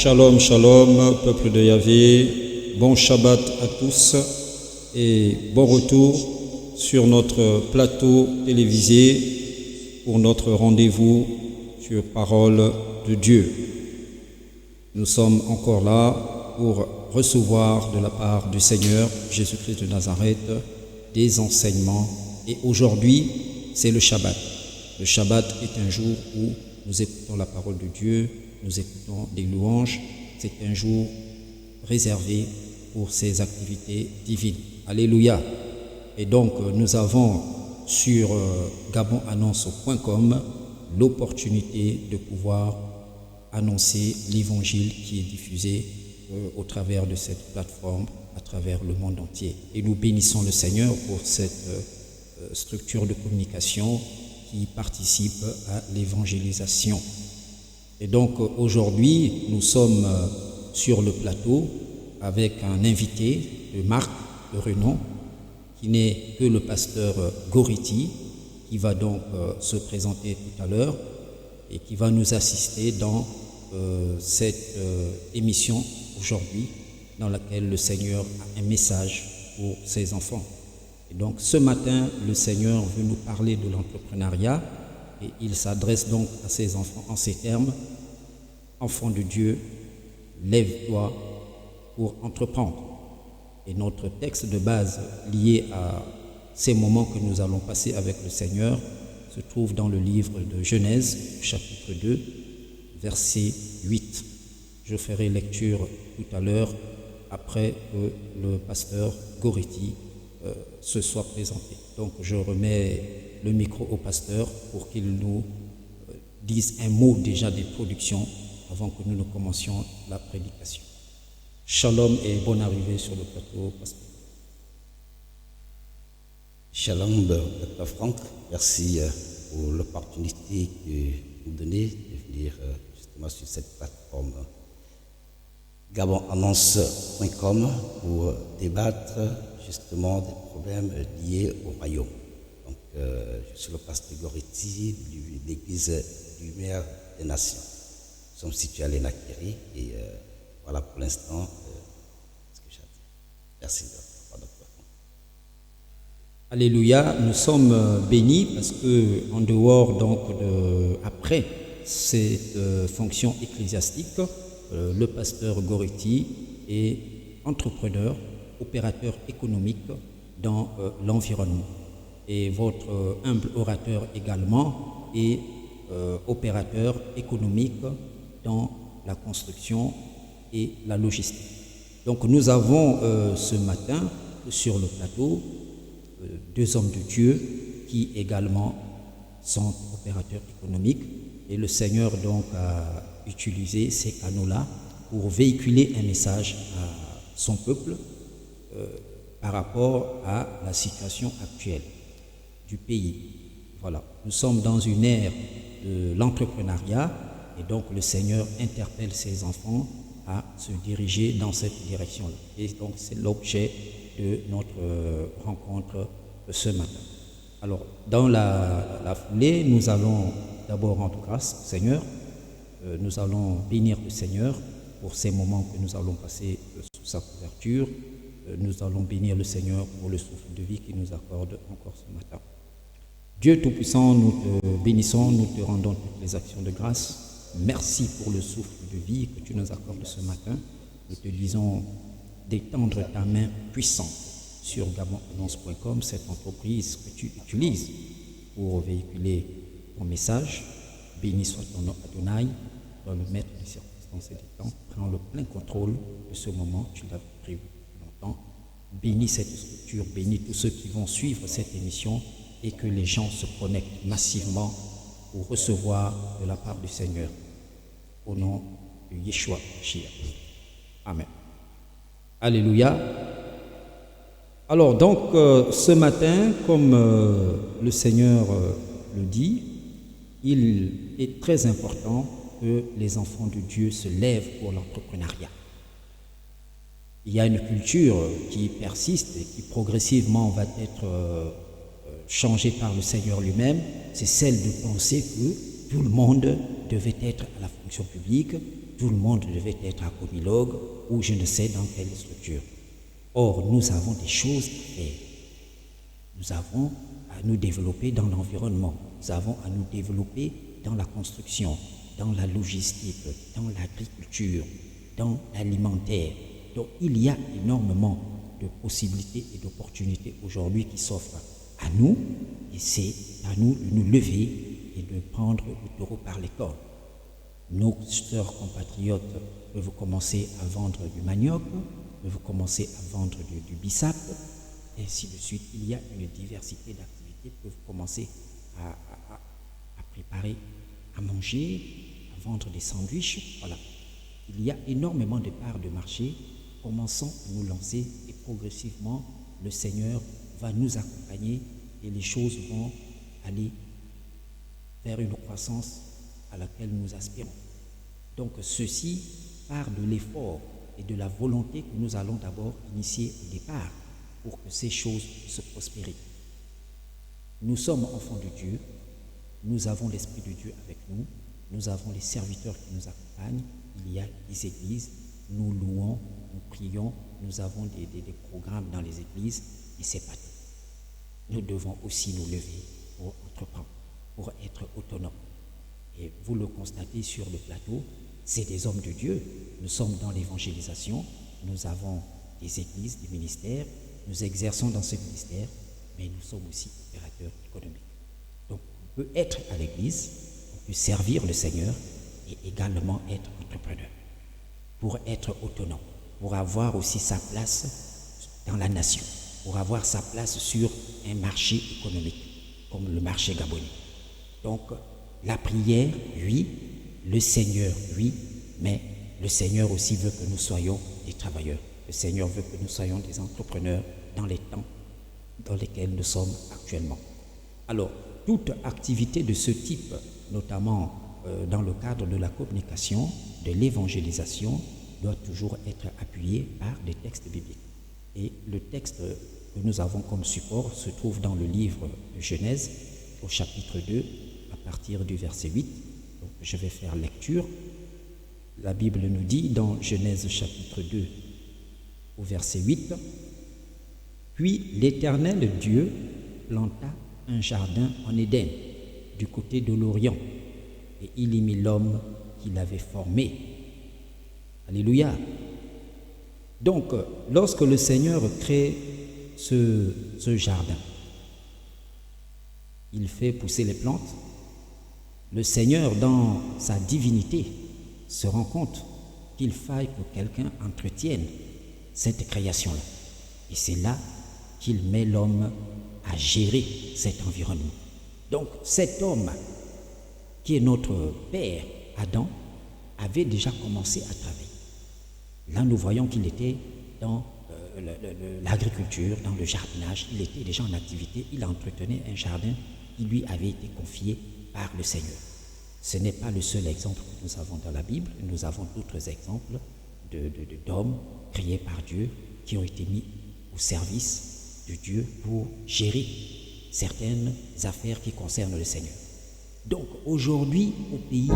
Shalom, shalom, peuple de Yahvé, bon Shabbat à tous et bon retour sur notre plateau télévisé pour notre rendez-vous sur Parole de Dieu. Nous sommes encore là pour recevoir de la part du Seigneur Jésus-Christ de Nazareth des enseignements et aujourd'hui c'est le Shabbat. Le Shabbat est un jour où nous écoutons la parole de Dieu, nous écoutons des louanges. C'est un jour réservé pour ces activités divines. Alléluia. Et donc, nous avons sur gabonannonce.com l'opportunité de pouvoir annoncer l'évangile qui est diffusé au travers de cette plateforme, à travers le monde entier. Et nous bénissons le Seigneur pour cette structure de communication qui participe à l'évangélisation. Et donc aujourd'hui, nous sommes sur le plateau avec un invité de marque, de renom, qui n'est que le pasteur Goriti, qui va donc se présenter tout à l'heure et qui va nous assister dans cette émission aujourd'hui, dans laquelle le Seigneur a un message pour ses enfants. Et donc ce matin, le Seigneur veut nous parler de l'entrepreneuriat et il s'adresse donc à ses enfants en ces termes. Enfant de Dieu, lève-toi pour entreprendre. Et notre texte de base lié à ces moments que nous allons passer avec le Seigneur se trouve dans le livre de Genèse, chapitre 2, verset 8. Je ferai lecture tout à l'heure après que le pasteur Goriti se soit présenté. Donc je remets le micro au pasteur pour qu'il nous dise un mot déjà d'introduction avant que nous ne commencions la prédication. Shalom et bonne arrivée sur le plateau, pasteur. Shalom, Dr. Franck. Merci pour l'opportunité que vous donnez de venir justement sur cette plateforme gabonannonce.com pour débattre justement des problèmes liés au royaume. Donc, je suis le pasteur Goriti de l'église du maire des nations. Nous sommes situés à l'Enakiri et voilà pour l'instant ce que j'ai à dire. Merci, Dr. Franck. Alléluia, nous sommes bénis parce que en dehors donc après cette fonction ecclésiastique, le pasteur Goriti est entrepreneur, opérateur économique dans l'environnement. Et votre humble orateur également est opérateur économique dans la construction et la logistique. Donc nous avons ce matin sur le plateau deux hommes de Dieu qui également sont opérateurs économiques et le Seigneur donc a utilisé ces canaux-là pour véhiculer un message à son peuple par rapport à la situation actuelle du pays. Voilà, nous sommes dans une ère de l'entrepreneuriat et donc le Seigneur interpelle ses enfants à se diriger dans cette direction-là. Et donc c'est l'objet de notre rencontre de ce matin. Alors, dans la foulée, nous allons d'abord rendre grâce au Seigneur. Nous allons bénir le Seigneur pour ces moments que nous allons passer sous sa couverture. Nous allons bénir le Seigneur pour le souffle de vie qu'il nous accorde encore ce matin. Dieu Tout-Puissant, nous te bénissons, nous te rendons toutes les actions de grâce. Merci pour le souffle de vie que tu nous accordes ce matin. Nous te disons d'étendre ta main puissante sur gabonannonce.com, cette entreprise que tu utilises pour véhiculer ton message. Béni soit ton nom, Adonai, dans le maître des circonstances et des temps. Prends le plein contrôle de ce moment, tu l'as prévu longtemps. Bénis cette structure, bénis tous ceux qui vont suivre cette émission et que les gens se connectent massivement pour recevoir de la part du Seigneur. Au nom de Yeshua Shia. Amen. Alléluia. Alors donc, ce matin, comme le Seigneur le dit, il est très important que les enfants de Dieu se lèvent pour l'entrepreneuriat. Il y a une culture qui persiste et qui progressivement va être changée par le Seigneur lui-même, c'est celle de penser que tout le monde devait être à la fonction publique, tout le monde devait être acomilog ou je ne sais dans quelle structure. Or, nous avons des choses à faire. Nous avons à nous développer dans l'environnement. Nous avons à nous développer dans la construction, dans la logistique, dans l'agriculture, dans l'alimentaire. Donc, il y a énormément de possibilités et d'opportunités aujourd'hui qui s'offrent à nous, et c'est à nous de nous lever et de prendre le taureau par les cornes. Nos sœurs compatriotes peuvent commencer à vendre du manioc, peuvent commencer à vendre du bissap, et ainsi de suite. Il y a une diversité d'activités, peuvent commencer à préparer, à manger, à vendre des sandwichs. Voilà. Il y a énormément de parts de marché. Commençons à nous lancer et progressivement, le Seigneur va nous accompagner et les choses vont aller vers une croissance à laquelle nous aspirons. Donc ceci part de l'effort et de la volonté que nous allons d'abord initier au départ pour que ces choses puissent prospérer. Nous sommes enfants de Dieu, nous avons l'Esprit de Dieu avec nous, nous avons les serviteurs qui nous accompagnent, il y a des églises, nous louons, nous prions, nous avons des programmes dans les églises, et c'est pas tout. Nous devons aussi nous lever pour entreprendre, pour être autonomes. Et vous le constatez sur le plateau, c'est des hommes de Dieu. Nous sommes dans l'évangélisation, nous avons des églises, des ministères, nous exerçons dans ce ministère, mais nous sommes aussi opérateurs économiques. Donc, on peut être à l'église, on peut servir le Seigneur et également être entrepreneur, pour être autonome, pour avoir aussi sa place dans la nation, pour avoir sa place sur un marché économique, comme le marché gabonais. Donc, la prière, oui, le Seigneur, oui, mais le Seigneur aussi veut que nous soyons des travailleurs. Le Seigneur veut que nous soyons des entrepreneurs dans les temps dans lesquels nous sommes actuellement. Alors, toute activité de ce type, notamment dans le cadre de la communication, de l'évangélisation, doit toujours être appuyée par des textes bibliques. Et le texte que nous avons comme support se trouve dans le livre de Genèse, au chapitre 2, à partir du verset 8. Donc, je vais faire lecture. La Bible nous dit dans Genèse chapitre 2, au verset 8, « Puis l'Éternel Dieu planta un jardin en Éden, du côté de l'Orient, et il y mit l'homme qu'il avait formé. » Alléluia. Donc, lorsque le Seigneur crée ce jardin, il fait pousser les plantes. Le Seigneur, dans sa divinité, se rend compte qu'il faille que quelqu'un entretienne cette création-là. Et c'est là qu'il met l'homme à gérer cet environnement. Donc, cet homme, qui est notre père, Adam, avait déjà commencé à travailler. Là, nous voyons qu'il était dans l'agriculture, dans le jardinage. Il était déjà en activité. Il entretenait un jardin qui lui avait été confié par le Seigneur. Ce n'est pas le seul exemple que nous avons dans la Bible. Nous avons d'autres exemples d'hommes créés par Dieu qui ont été mis au service de Dieu pour gérer certaines affaires qui concernent le Seigneur. Donc aujourd'hui, au pays, le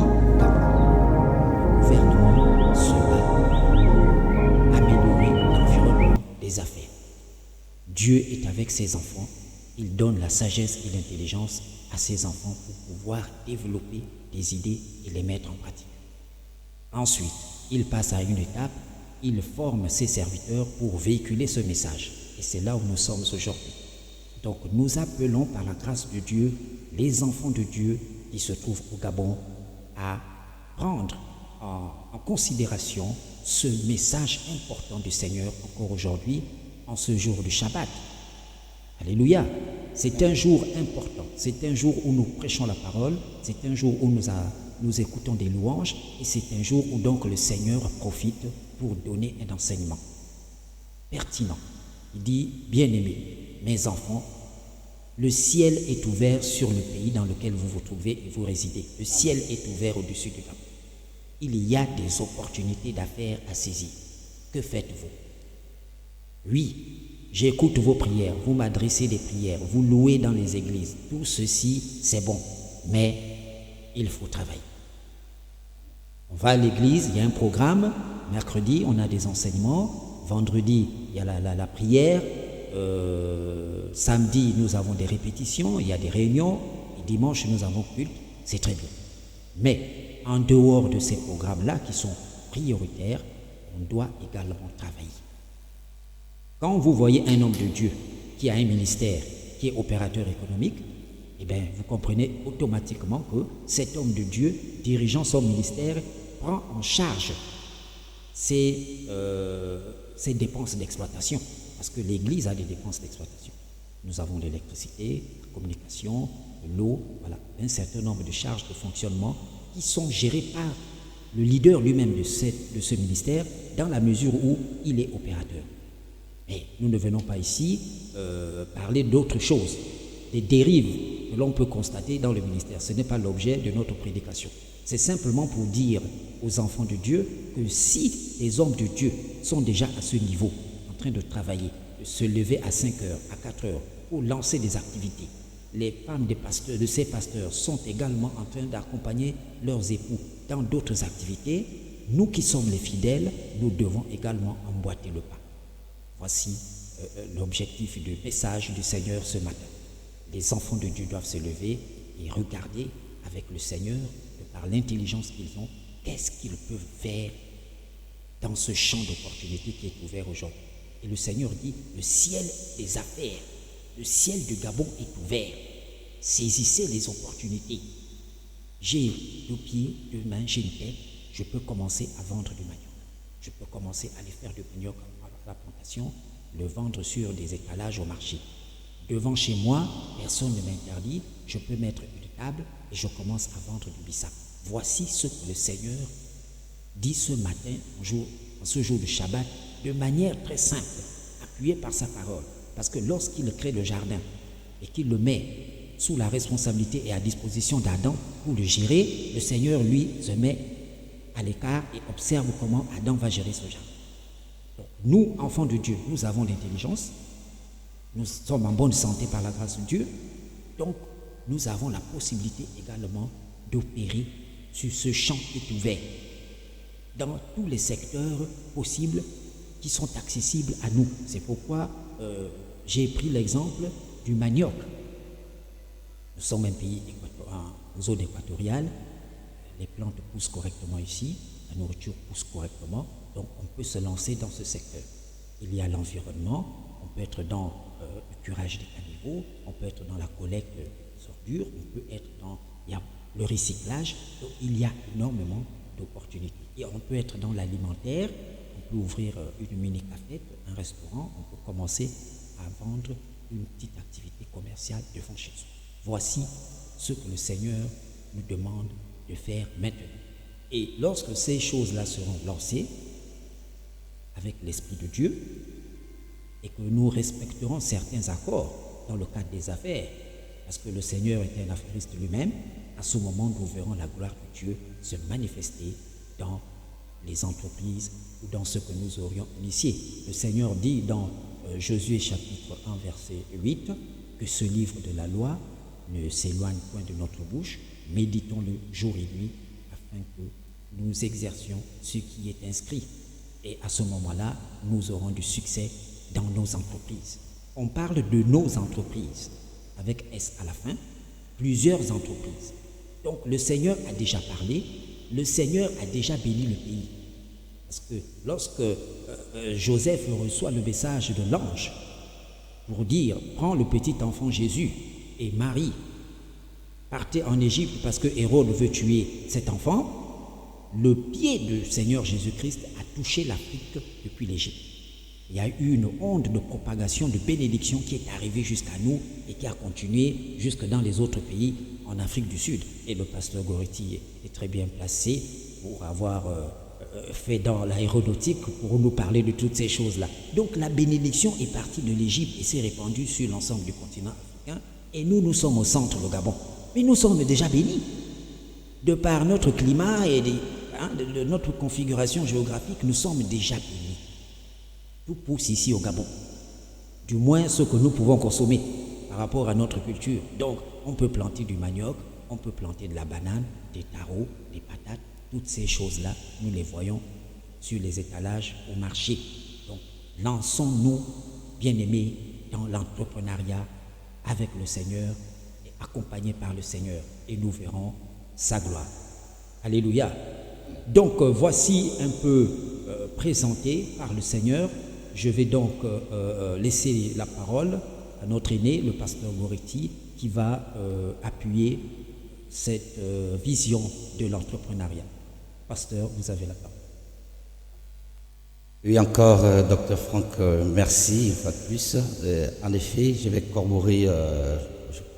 gouvernement se bat pour améliorer l'environnement des affaires. Dieu est avec ses enfants. Il donne la sagesse et l'intelligence à ses enfants pour pouvoir développer des idées et les mettre en pratique. Ensuite, il passe à une étape, il forme ses serviteurs pour véhiculer ce message. Et c'est là où nous sommes aujourd'hui. Donc nous appelons par la grâce de Dieu les enfants de Dieu qui se trouvent au Gabon à prendre en considération ce message important du Seigneur encore aujourd'hui, en ce jour du Shabbat. Alléluia. C'est un jour important, c'est un jour où nous prêchons la parole, c'est un jour où nous écoutons des louanges, et c'est un jour où donc le Seigneur profite pour donner un enseignement pertinent. Il dit, bien-aimés, mes enfants, le ciel est ouvert sur le pays dans lequel vous vous trouvez et vous résidez. Le ciel est ouvert au-dessus du Gabon. Il y a des opportunités d'affaires à saisir. Que faites-vous? Oui, j'écoute vos prières, vous m'adressez des prières, vous louez dans les églises. Tout ceci, c'est bon, mais il faut travailler. On va à l'église, il y a un programme. Mercredi, on a des enseignements. Vendredi, il y a la prière. Samedi, nous avons des répétitions, il y a des réunions. Et dimanche, nous avons culte. C'est très bien. Mais en dehors de ces programmes-là qui sont prioritaires, on doit également travailler. Quand vous voyez un homme de Dieu qui a un ministère, qui est opérateur économique, eh bien, vous comprenez automatiquement que cet homme de Dieu, dirigeant son ministère, prend en charge ses dépenses d'exploitation. Parce que l'Église a des dépenses d'exploitation. Nous avons l'électricité, la communication, l'eau, voilà, un certain nombre de charges de fonctionnement qui sont gérées par le leader lui-même de ce ministère dans la mesure où il est opérateur. Mais nous ne venons pas ici parler d'autre chose, des dérives que l'on peut constater dans le ministère. Ce n'est pas l'objet de notre prédication. C'est simplement pour dire aux enfants de Dieu que si les hommes de Dieu sont déjà à ce niveau, en train de travailler, de se lever à 5 heures, à 4 heures, pour lancer des activités, les femmes des pasteurs, de ces pasteurs sont également en train d'accompagner leurs époux dans d'autres activités. Nous qui sommes les fidèles, nous devons également emboîter le pas. Voici l'objectif du message du Seigneur ce matin. Les enfants de Dieu doivent se lever et regarder avec le Seigneur, par l'intelligence qu'ils ont, qu'est-ce qu'ils peuvent faire dans ce champ d'opportunités qui est ouvert aujourd'hui. Et le Seigneur dit, le ciel des affaires, le ciel du Gabon est ouvert. Saisissez les opportunités. J'ai 2 pieds, 2 mains, j'ai une tête, je peux commencer à vendre du manioc. Je peux commencer à aller faire du manioc à la plantation, le vendre sur des étalages au marché. Devant chez moi, personne ne m'interdit, je peux mettre une table et je commence à vendre du bissap. Voici ce que le Seigneur dit ce matin, en ce jour de Shabbat, de manière très simple, appuyée par sa parole. Parce que lorsqu'il crée le jardin et qu'il le met sous la responsabilité et à disposition d'Adam pour le gérer, le Seigneur, lui, se met à l'écart et observe comment Adam va gérer ce jardin. Donc, nous, enfants de Dieu, nous avons l'intelligence, nous sommes en bonne santé par la grâce de Dieu, donc nous avons la possibilité également d'opérer sur ce champ qui est ouvert dans tous les secteurs possibles qui sont accessibles à nous. C'est pourquoi j'ai pris l'exemple du manioc. Nous sommes un pays en zone équatoriale, les plantes poussent correctement ici, la nourriture pousse correctement, donc on peut se lancer dans ce secteur. Il y a l'environnement, on peut être dans le curage des caniveaux, on peut être dans la collecte des ordures, on peut être dans le recyclage, donc il y a énormément d'opportunités. Et on peut être dans l'alimentaire, on peut ouvrir une mini-cafette, un restaurant, on peut commencer à vendre une petite activité commerciale devant chez soi. Voici ce que le Seigneur nous demande de faire maintenant. Et lorsque ces choses-là seront lancées avec l'Esprit de Dieu et que nous respecterons certains accords dans le cadre des affaires, parce que le Seigneur est un affairiste lui-même, à ce moment, nous verrons la gloire de Dieu se manifester dans les entreprises ou dans ce que nous aurions initié. Le Seigneur dit dans Josué chapitre 1 verset 8 que ce livre de la loi ne s'éloigne point de notre bouche, méditons-le jour et nuit afin que nous exercions ce qui est inscrit. Et à ce moment-là, nous aurons du succès dans nos entreprises. On parle de nos entreprises, avec S à la fin, plusieurs entreprises. Donc le Seigneur a déjà parlé, le Seigneur a déjà béni le pays. Parce que lorsque Joseph reçoit le message de l'ange pour dire « Prends le petit enfant Jésus et Marie, partez en Égypte parce que Hérode veut tuer cet enfant », le pied du Seigneur Jésus-Christ a touché l'Afrique depuis l'Égypte. Il y a eu une onde de propagation, de bénédiction qui est arrivée jusqu'à nous et qui a continué jusque dans les autres pays en Afrique du Sud. Et le pasteur Goretti est très bien placé pour avoir fait dans l'aéronautique pour nous parler de toutes ces choses-là. Donc la bénédiction est partie de l'Égypte et s'est répandue sur l'ensemble du continent africain. Et nous sommes au centre, le Gabon. Mais nous sommes déjà bénis. De par notre climat et de notre configuration géographique, nous sommes déjà bénis. Tout pousse ici au Gabon. Du moins ce que nous pouvons consommer par rapport à notre culture. Donc, on peut planter du manioc, on peut planter de la banane, des taros, des patates, toutes ces choses-là, nous les voyons sur les étalages au marché. Donc, lançons-nous, bien-aimés, dans l'entrepreneuriat avec le Seigneur et accompagnés par le Seigneur, et nous verrons sa gloire. Alléluia. Donc, voici un peu présenté par le Seigneur. Je vais donc laisser la parole à notre aîné, le pasteur Goretti, qui va appuyer cette vision de l'entrepreneuriat. Pasteur, vous avez la parole. Oui, encore, Dr Franck, merci une fois de plus. En effet, je vais corroborer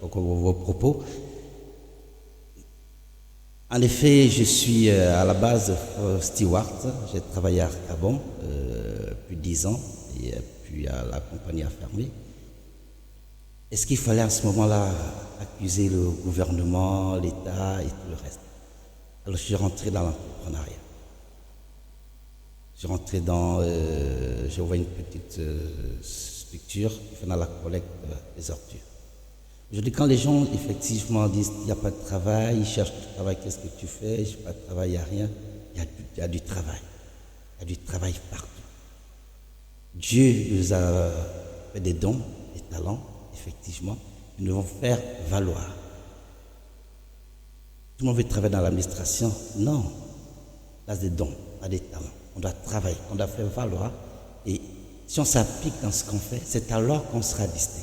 vos propos. En effet, je suis à la base steward. J'ai travaillé à Gabon plus de 10 ans, et puis la compagnie a fermé. Est-ce qu'il fallait à ce moment-là accuser le gouvernement, l'État et tout le reste? Alors je suis rentré dans l'entrepreneuriat. Je suis rentré dans, je vois une petite structure qui fait dans la collecte des ordures. Aujourd'hui, quand les gens effectivement disent qu'il n'y a pas de travail, ils cherchent du travail, qu'est-ce que tu fais? Je n'ai pas de travail, il n'y a rien. Il y a du travail. Il y a du travail partout. Dieu nous a fait des dons, des talents, effectivement, que nous devons faire valoir. Tout le monde veut travailler dans l'administration? Non. On a des dons, on a des talents. On doit travailler, on doit faire valoir. Et si on s'applique dans ce qu'on fait, c'est alors qu'on sera distinct.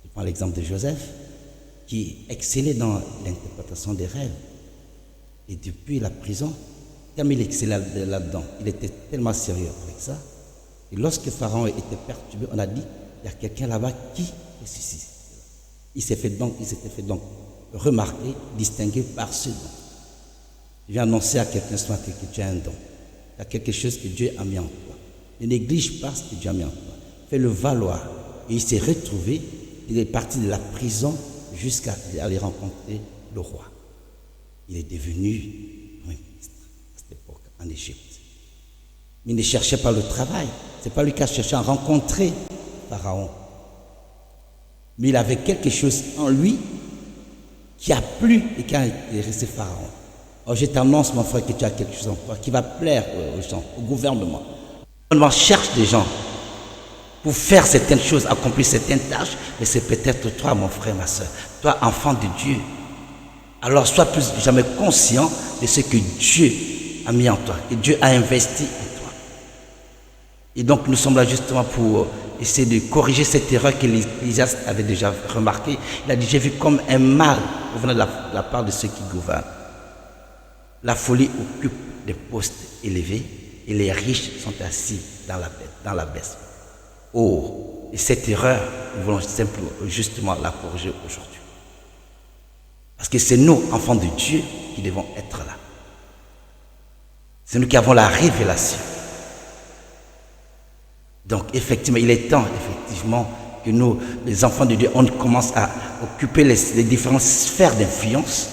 Je prends l'exemple de Joseph, qui excellait dans l'interprétation des rêves. Et depuis la prison, comme il excellait là-dedans, il était tellement sérieux avec ça. Et lorsque Pharaon était perturbé, on a dit, il y a quelqu'un là-bas qui ressuscite. Il s'était fait donc remarquer, distinguer par ce don. Je viens annoncer à quelqu'un ce matin que tu as un don. Il y a quelque chose que Dieu a mis en toi. Ne néglige pas ce que Dieu a mis en toi. Fais-le valoir. Et il s'est retrouvé, il est parti de la prison jusqu'à aller rencontrer le roi. Il est devenu ministre à cette époque en Égypte. Mais il ne cherchait pas le travail. Ce n'est pas lui qui a cherché à rencontrer Pharaon. Mais il avait quelque chose en lui qui a plu et qui a intéressé Pharaon. Alors je t'annonce, mon frère, que tu as quelque chose en toi qui va plaire aux gens, au gouvernement. Le gouvernement cherche des gens pour faire certaines choses, accomplir certaines tâches, mais c'est peut-être toi, mon frère, ma soeur, toi, enfant de Dieu. Alors sois plus jamais conscient de ce que Dieu a mis en toi, que Dieu a investi en toi. Et donc nous sommes là justement pour essayer de corriger cette erreur que l'Ecclésiaste avait déjà remarquée. Il a dit, j'ai vu comme un mal provenant de la part de ceux qui gouvernent. La folie occupe des postes élevés et les riches sont assis dans la baisse. Oh, et cette erreur, nous voulons justement la corriger aujourd'hui. Parce que c'est nous, enfants de Dieu, qui devons être là. C'est nous qui avons la révélation. Donc, effectivement, il est temps, effectivement, que nous, les enfants de Dieu, on commence à occuper les différentes sphères d'influence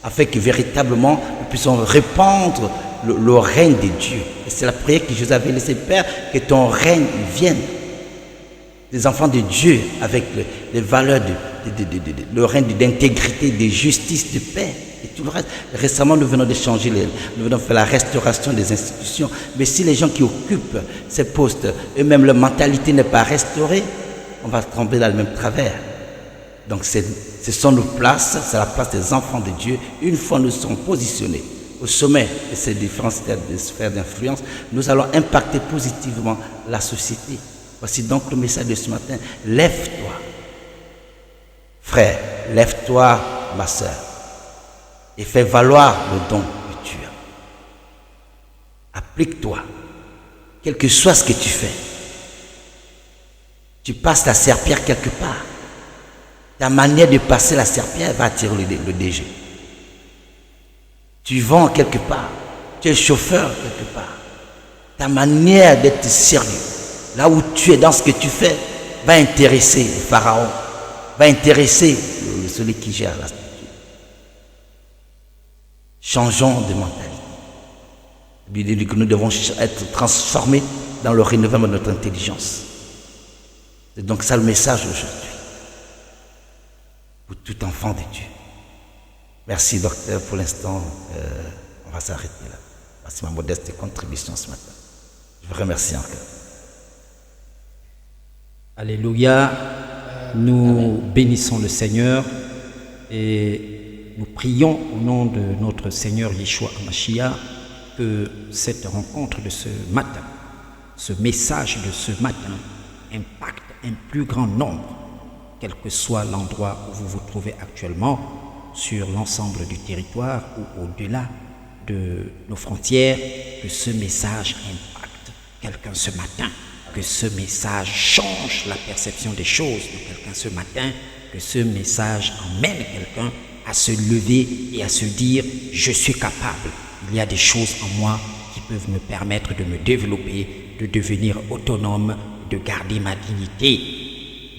afin que véritablement nous puissions répandre le règne de Dieu. Et c'est la prière que Jésus avait laissée, Père, que ton règne vienne. Les enfants de Dieu avec les valeurs le règne d'intégrité, de justice, de paix et tout le reste. Récemment, nous venons de changer, nous venons de faire la restauration des institutions. Mais si les gens qui occupent ces postes, eux-mêmes, leur mentalité n'est pas restaurée, on va tomber dans le même travers. Donc, ce sont nos places, c'est la place des enfants de Dieu. Une fois nous sommes positionnés au sommet de ces différentes sphères d'influence, nous allons impacter positivement la société. Voici donc le message de ce matin. Lève-toi, frère, lève-toi, ma sœur, et fais valoir le don que tu as. Applique-toi, quel que soit ce que tu fais. Tu passes la serpillière quelque part. Ta manière de passer la serpillière va attirer le DG. Tu vends quelque part. Tu es chauffeur quelque part. Ta manière d'être sérieux, là où tu es dans ce que tu fais, va intéresser le Pharaon, va intéresser celui qui gère la structure. Changeons de mentalité. Il dit que nous devons être transformés dans le renouvellement de notre intelligence. C'est donc ça le message aujourd'hui. Pour tout enfant de Dieu. Merci docteur, pour l'instant, on va va s'arrêter là. C'est ma modeste contribution ce matin. Je vous remercie encore. Alléluia. Nous bénissons le Seigneur et nous prions au nom de notre Seigneur Yeshua HaMashiach que cette rencontre de ce matin, ce message de ce matin impacte un plus grand nombre, quel que soit l'endroit où vous vous trouvez actuellement, sur l'ensemble du territoire ou au-delà de nos frontières, que ce message impacte quelqu'un ce matin, que ce message change la perception des choses de quelqu'un ce matin, que ce message emmène quelqu'un à se lever et à se dire « je suis capable, il y a des choses en moi qui peuvent me permettre de me développer, de devenir autonome, de garder ma dignité ».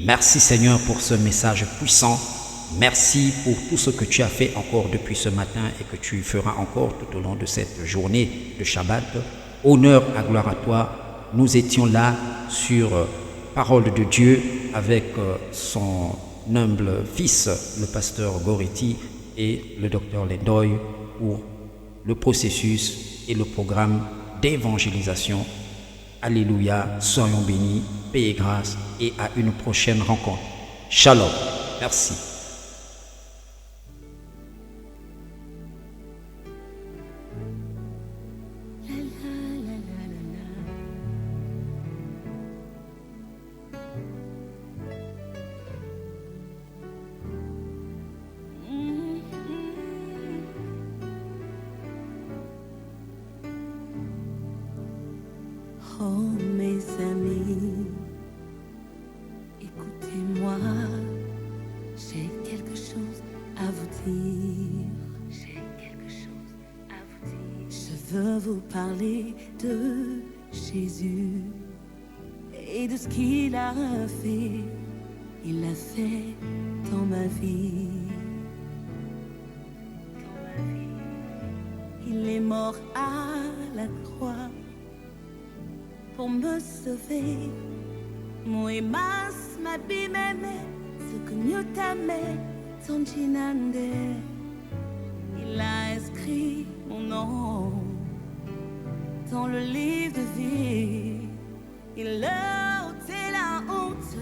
Merci Seigneur pour ce message puissant. Merci pour tout ce que tu as fait encore depuis ce matin et que tu feras encore tout au long de cette journée de Shabbat. Honneur à gloire à toi. Nous étions là sur Parole de Dieu avec son humble fils, le pasteur Goretti et le docteur Lendoy pour le processus et le programme d'évangélisation. Alléluia, soyons bénis, paix et grâce et à une prochaine rencontre. Shalom. Merci. Oh mes amis, écoutez-moi, j'ai quelque chose à vous dire. J'ai quelque chose à vous dire. Je veux vous parler de Jésus et de ce qu'il a fait. Il l'a fait dans ma vie. Il est mort à la croix pour me sauver. Moi mas mabimeme sukunyutame tonjinande. Il a inscrit mon nom dans le livre de vie. Il a ôté la honte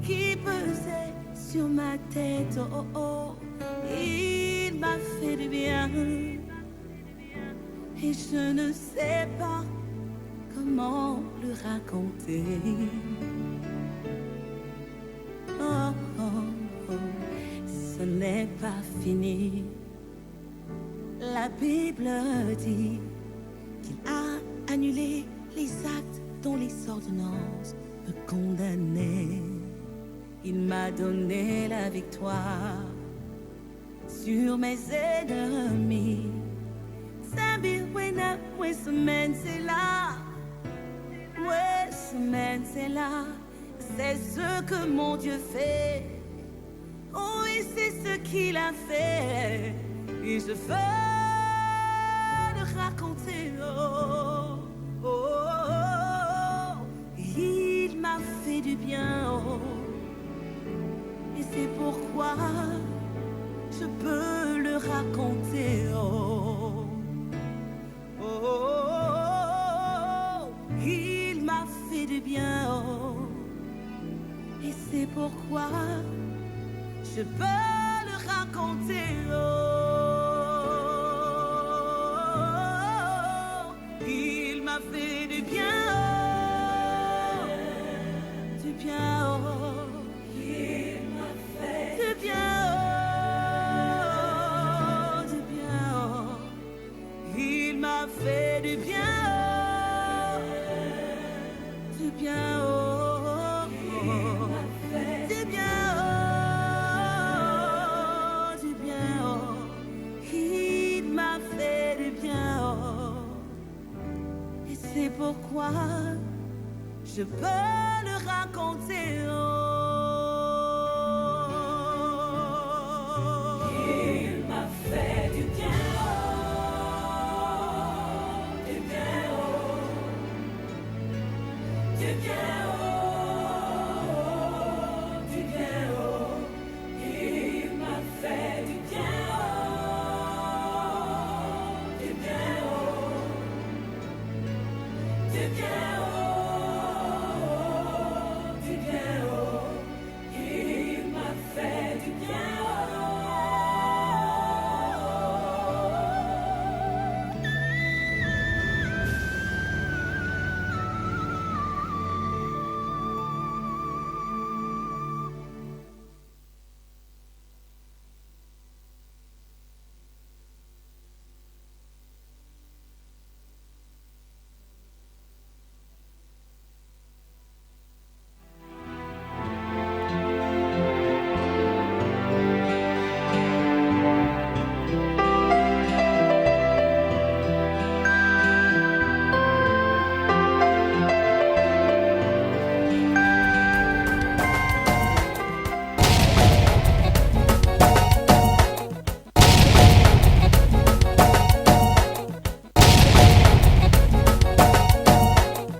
qui pesait sur ma tête. Oh oh oh, il m'a fait du bien et je ne sais pas comment le raconter. Oh, oh, oh, ce n'est pas fini. La Bible dit qu'il a annulé les actes dont les ordonnances me condamnaient. Il m'a donné la victoire sur mes ennemis. Sambi wena we semaine c'est là. Ouais, semaine c'est là, c'est ce que mon Dieu fait. Oh oui, c'est ce qu'il a fait. Et je veux le raconter. Oh, oh, oh, oh. Il m'a fait du bien. Oh. Et c'est pourquoi je peux le raconter. Oh, oh, oh, oh. Il m'a fait du bien, oh. Et c'est pourquoi je peux le raconter, oh. Il m'a fait du bien, oh. Du bien, oh. Il m'a fait du bien, oh. Du bien, oh. Il m'a fait du bien. Bien, oh, oh, du bien, oh, du bien, oh, il m'a fait du bien, oh, et c'est pourquoi je peux le raconter, oh.